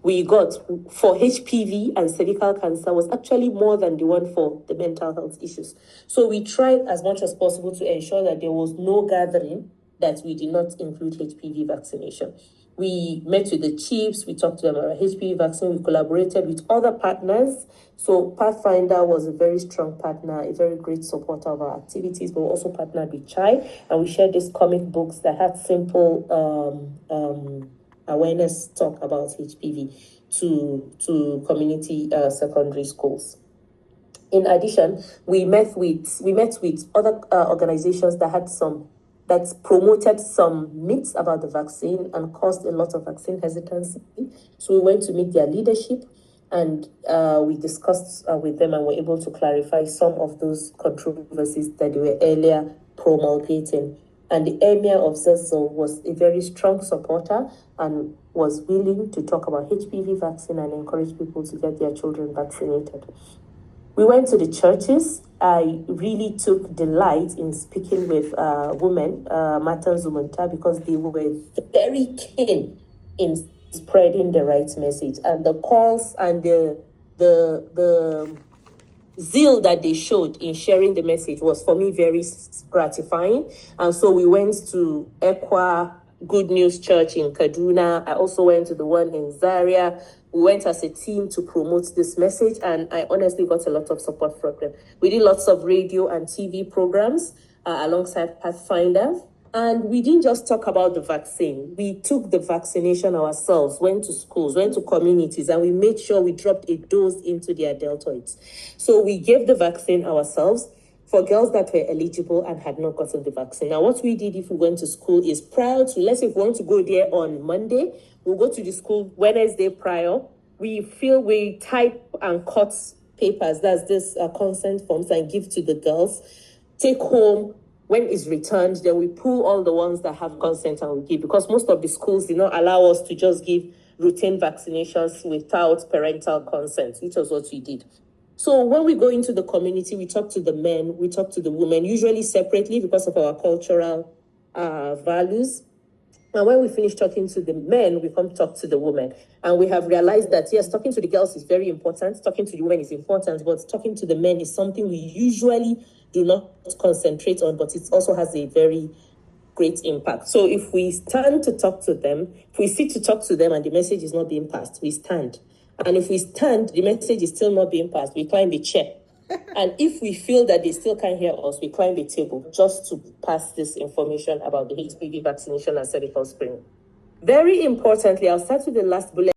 we got for HPV and cervical cancer was actually more than the one for the mental health issues. So we tried as much as possible to ensure that there was no gathering that we did not include HPV vaccination. We met with the chiefs, we talked to them about HPV vaccine, we collaborated with other partners. So Pathfinder was a very strong partner, a very great supporter of our activities, but we also partnered with CHAI, and we shared these comic books that had simple awareness talk about HPV to community secondary schools. In addition, we met with other organizations that promoted some myths about the vaccine and caused a lot of vaccine hesitancy. So we went to meet their leadership, and we discussed with them and were able to clarify some of those controversies that they were earlier promulgating. And the Emir of Zazzau was a very strong supporter and was willing to talk about HPV vaccine and encourage people to get their children vaccinated. We went to the churches. I really took delight in speaking with women, Matan Zumunta, because they were very keen in spreading the right message. And the calls and the zeal that they showed in sharing the message was, for me, very gratifying. And so we went to Equa Good News Church in Kaduna. I also went to the one in Zaria. We went as a team to promote this message, and I honestly got a lot of support from them. We did lots of radio and TV programs alongside Pathfinder. And we didn't just talk about the vaccine. We took the vaccination ourselves, went to schools, went to communities, and we made sure we dropped a dose into their deltoids. So we gave the vaccine ourselves for girls that were eligible and had not gotten the vaccine. Now, what we did if we went to school is prior to, let's say if we want to go there on Monday, we'll go to the school Wednesday prior. We type and cut papers, that's this consent forms, and give to the girls. Take home. When it's returned, then we pull all the ones that have consent and we give, because most of the schools did not allow us to just give routine vaccinations without parental consent, which was what we did. So when we go into the community, we talk to the men, we talk to the women, usually separately because of our cultural values. And when we finish talking to the men, we come talk to the women. And we have realized that, yes, talking to the girls is very important. Talking to the women is important, but talking to the men is something we usually do not concentrate on, but it also has a very great impact. So if we stand to talk to them, if we sit to talk to them and the message is not being passed, we stand. And if we stand, the message is still not being passed, we climb the chair. And if we feel that they still can't hear us, we climb the table just to pass this information about the HPV vaccination and cervical screening. Very importantly, I'll start with the last bullet.